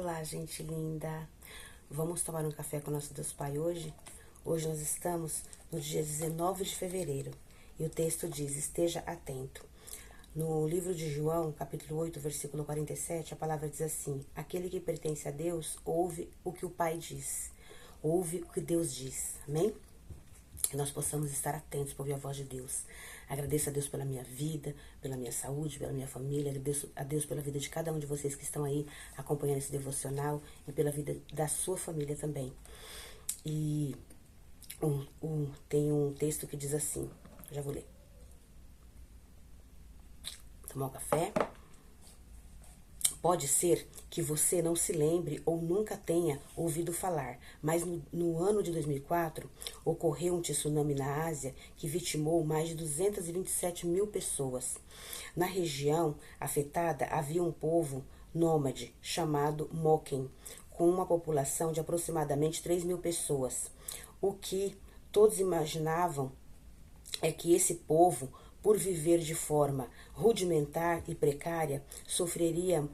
Olá, gente linda! Vamos tomar um café com o nosso Deus Pai hoje? Hoje nós estamos no dia 19 de fevereiro e o texto diz: esteja atento. No livro de João, capítulo 8, versículo 47, a palavra diz assim: aquele que pertence a Deus ouve o que o Pai diz, ouve o que Deus diz. Amém? Que nós possamos estar atentos para ouvir a voz de Deus. Agradeço a Deus pela minha vida, pela minha saúde, pela minha família. Agradeço a Deus pela vida de cada um de vocês que estão aí acompanhando esse devocional e pela vida da sua família também. E tem um texto que diz assim, já vou ler. Tomar um café. Pode ser que você não se lembre ou nunca tenha ouvido falar, mas no ano de 2004 ocorreu um tsunami na Ásia que vitimou mais de 227 mil pessoas. Na região afetada havia um povo nômade chamado Moken, com uma população de aproximadamente 3 mil pessoas. O que todos imaginavam é que esse povo, por viver de forma rudimentar e precária, sofreria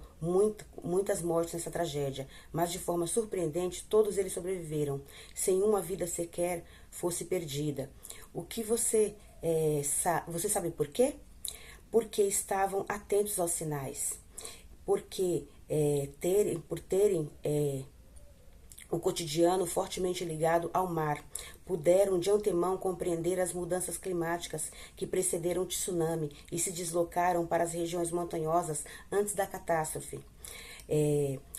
muitas mortes nessa tragédia, mas de forma surpreendente todos eles sobreviveram, sem uma vida sequer fosse perdida. O que você sabe por quê? Porque estavam atentos aos sinais, porque por terem o cotidiano fortemente ligado ao mar, puderam de antemão compreender as mudanças climáticas que precederam o tsunami e se deslocaram para as regiões montanhosas antes da catástrofe.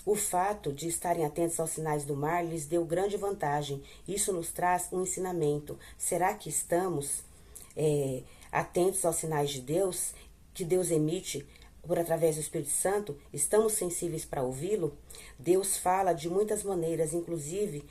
O fato de estarem atentos aos sinais do mar lhes deu grande vantagem. Isso nos traz um ensinamento. Será que estamos atentos aos sinais de Deus, que Deus emite por através do Espírito Santo? Estamos sensíveis para ouvi-lo? Deus fala de muitas maneiras, inclusive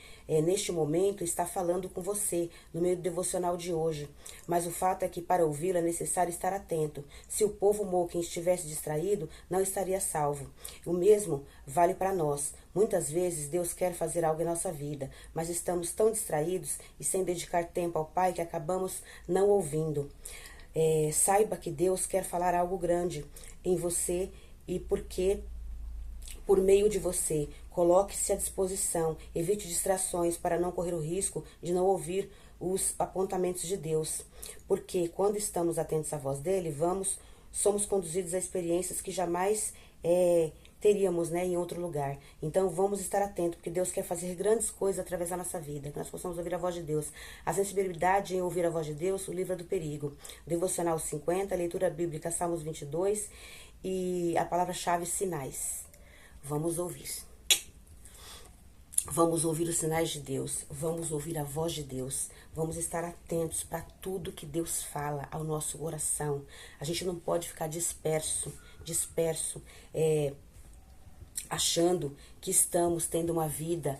neste momento está falando com você no meio do devocional de hoje. Mas o fato é que para ouvi-lo é necessário estar atento. Se o povo Moken estivesse distraído, não estaria salvo. O mesmo vale para nós. Muitas vezes Deus quer fazer algo em nossa vida, mas estamos tão distraídos e sem dedicar tempo ao Pai que acabamos não ouvindo. Saiba que Deus quer falar algo grande em você e porque por meio de você, coloque-se à disposição, evite distrações para não correr o risco de não ouvir os apontamentos de Deus, porque quando estamos atentos à voz dele, somos conduzidos a experiências que jamais teríamos em outro lugar. Então vamos estar atentos, porque Deus quer fazer grandes coisas através da nossa vida, que nós possamos ouvir a voz de Deus. A sensibilidade em ouvir a voz de Deus o livra do perigo. Devocional 50, leitura bíblica, Salmos 22 e a palavra-chave sinais. Vamos ouvir. Vamos ouvir os sinais de Deus, vamos ouvir a voz de Deus, vamos estar atentos para tudo que Deus fala ao nosso coração. A gente não pode ficar disperso, achando que estamos tendo uma vida,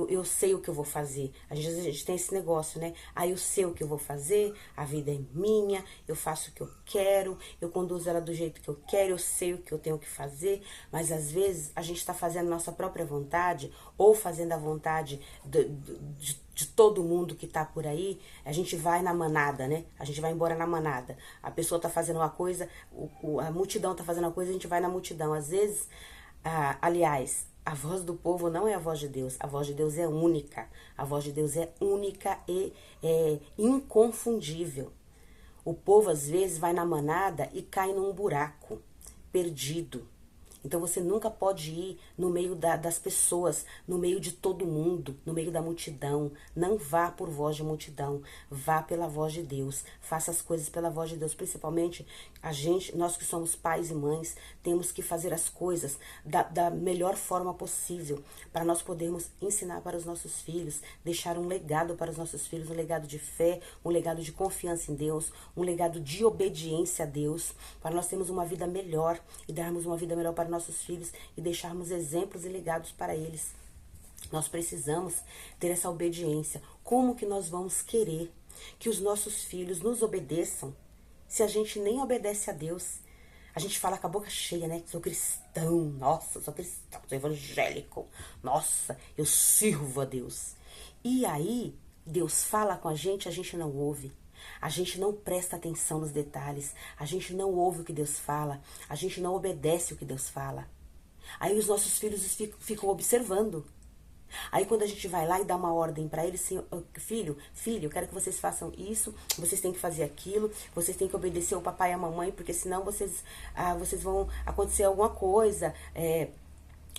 eu sei o que eu vou fazer. Às vezes a gente tem esse negócio, né? Eu sei o que eu vou fazer, a vida é minha, eu faço o que eu quero, eu conduzo ela do jeito que eu quero, eu sei o que eu tenho que fazer, mas às vezes a gente está fazendo a nossa própria vontade, ou fazendo a vontade de todo mundo que tá por aí. A gente vai na manada, né? A gente vai embora na manada. A pessoa tá fazendo uma coisa, a multidão tá fazendo uma coisa, a gente vai na multidão. Às vezes, aliás, a voz do povo não é a voz de Deus. A voz de Deus é única. A voz de Deus é única e inconfundível. O povo, às vezes, vai na manada e cai num buraco, perdido. Então você nunca pode ir no meio das pessoas, no meio de todo mundo, no meio da multidão. Não vá por voz de multidão, vá pela voz de Deus. Faça as coisas pela voz de Deus. Principalmente nós que somos pais e mães, temos que fazer as coisas da melhor forma possível, para nós podermos ensinar para os nossos filhos, deixar um legado para os nossos filhos, um legado de fé, um legado de confiança em Deus, um legado de obediência a Deus, para nós termos uma vida melhor e darmos uma vida melhor para nossos filhos e deixarmos exemplos e legados para eles. Nós precisamos ter essa obediência. Como que nós vamos querer que os nossos filhos nos obedeçam se a gente nem obedece a Deus? A gente fala com a boca cheia, né? Sou cristão, nossa, sou cristão, sou evangélico, nossa, eu sirvo a Deus. E aí, Deus fala com a gente não ouve. A gente não presta atenção nos detalhes, a gente não ouve o que Deus fala, a gente não obedece o que Deus fala. Aí os nossos filhos ficam observando. Aí quando a gente vai lá e dá uma ordem para eles, assim, filho, eu quero que vocês façam isso, vocês têm que fazer aquilo, vocês têm que obedecer o papai e a mamãe, porque senão vocês vão acontecer alguma coisa,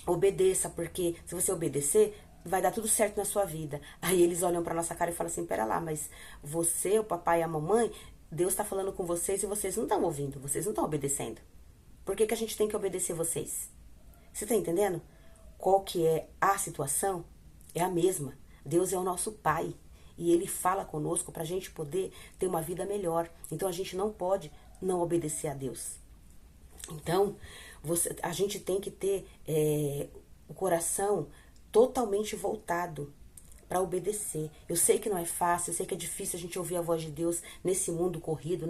obedeça, porque se você obedecer, vai dar tudo certo na sua vida. Aí eles olham pra nossa cara e falam assim, pera lá, mas você, o papai e a mamãe, Deus tá falando com vocês e vocês não estão ouvindo, vocês não estão obedecendo. Por que a gente tem que obedecer vocês? Você tá entendendo? Qual que é a situação? É a mesma. Deus é o nosso Pai. E Ele fala conosco pra gente poder ter uma vida melhor. Então a gente não pode não obedecer a Deus. Então, a gente tem que ter o coração totalmente voltado para obedecer. Eu sei que não é fácil, eu sei que é difícil a gente ouvir a voz de Deus nesse mundo corrido,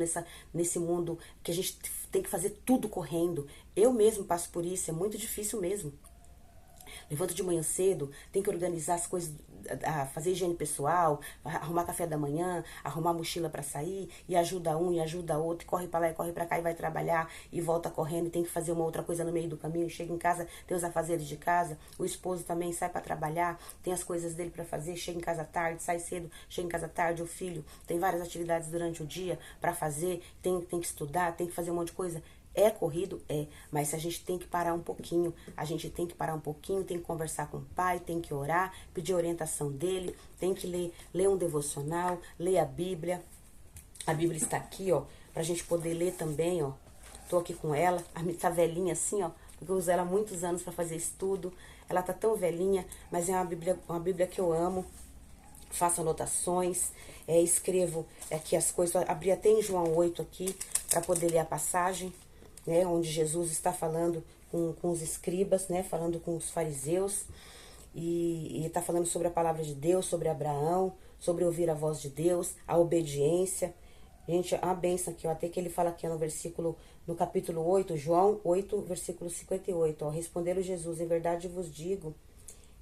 nesse mundo que a gente tem que fazer tudo correndo. Eu mesmo passo por isso, é muito difícil mesmo. Levanto de manhã cedo, tem que organizar as coisas, fazer higiene pessoal, arrumar café da manhã, arrumar mochila para sair, e ajuda um, e ajuda outro, e corre para lá e corre para cá e vai trabalhar, e volta correndo, e tem que fazer uma outra coisa no meio do caminho, chega em casa, tem os afazeres de casa, o esposo também sai para trabalhar, tem as coisas dele para fazer, chega em casa tarde, sai cedo, chega em casa tarde, o filho tem várias atividades durante o dia para fazer, tem que estudar, tem que fazer um monte de coisa. É corrido? É, mas a gente tem que parar um pouquinho, tem que conversar com o pai, tem que orar, pedir orientação dele, tem que ler um devocional, ler a Bíblia está aqui, ó, pra gente poder ler também, ó, tô aqui com ela, a minha tá velhinha assim, ó, porque eu uso ela há muitos anos para fazer estudo, ela tá tão velhinha, mas é uma Bíblia que eu amo, faço anotações, escrevo aqui as coisas, abri até em João 8 aqui, para poder ler a passagem, né, onde Jesus está falando com os escribas, né, falando com os fariseus, e está falando sobre a palavra de Deus, sobre Abraão, sobre ouvir a voz de Deus, a obediência. Gente, a benção aqui, ó, até que ele fala aqui ó, no capítulo 8, João 8, versículo 58, ó, respondeu Jesus, em verdade vos digo,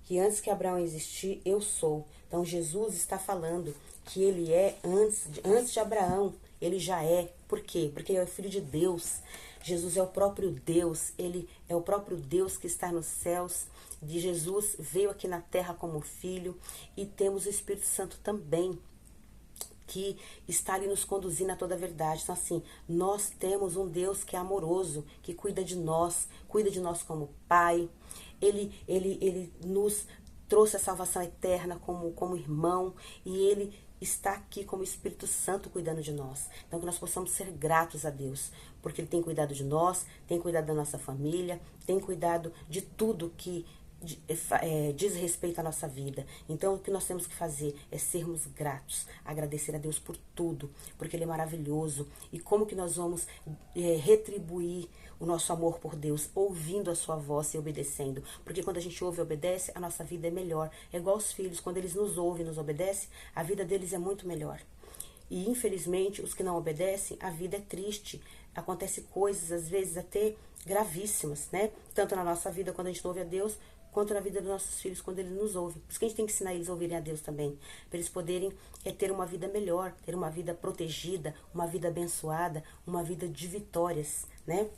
que antes que Abraão existir, eu sou. Então Jesus está falando que ele é antes de Abraão, ele já é. Por quê? Porque ele é o Filho de Deus. Jesus é o próprio Deus, ele é o próprio Deus que está nos céus. De Jesus veio aqui na terra como filho e temos o Espírito Santo também, que está ali nos conduzindo a toda a verdade. Então assim, nós temos um Deus que é amoroso, que cuida de nós como Pai. Ele nos trouxe a salvação eterna como irmão e ele está aqui como Espírito Santo cuidando de nós. Então que nós possamos ser gratos a Deus, porque Ele tem cuidado de nós, tem cuidado da nossa família, tem cuidado de tudo que diz respeito à nossa vida. Então o que nós temos que fazer é sermos gratos, agradecer a Deus por tudo, porque Ele é maravilhoso. E como que nós vamos retribuir o nosso amor por Deus? Ouvindo a sua voz e obedecendo. Porque quando a gente ouve e obedece, a nossa vida é melhor. É igual os filhos, quando eles nos ouvem e nos obedecem, a vida deles é muito melhor. E infelizmente, os que não obedecem, a vida é triste. Acontece coisas, às vezes, até gravíssimas, né? Tanto na nossa vida, quando a gente não ouve a Deus, quanto na vida dos nossos filhos, quando eles nos ouvem. Por isso que a gente tem que ensinar eles a ouvirem a Deus também. Para eles poderem ter uma vida melhor, ter uma vida protegida, uma vida abençoada, uma vida de vitórias, né?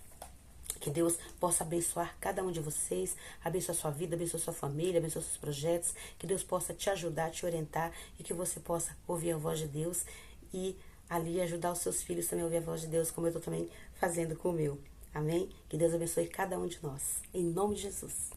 Que Deus possa abençoar cada um de vocês, abençoe a sua vida, abençoe a sua família, abençoe os seus projetos, que Deus possa te ajudar, te orientar e que você possa ouvir a voz de Deus e ali ajudar os seus filhos também a ouvir a voz de Deus, como eu estou também fazendo com o meu. Amém? Que Deus abençoe cada um de nós. Em nome de Jesus.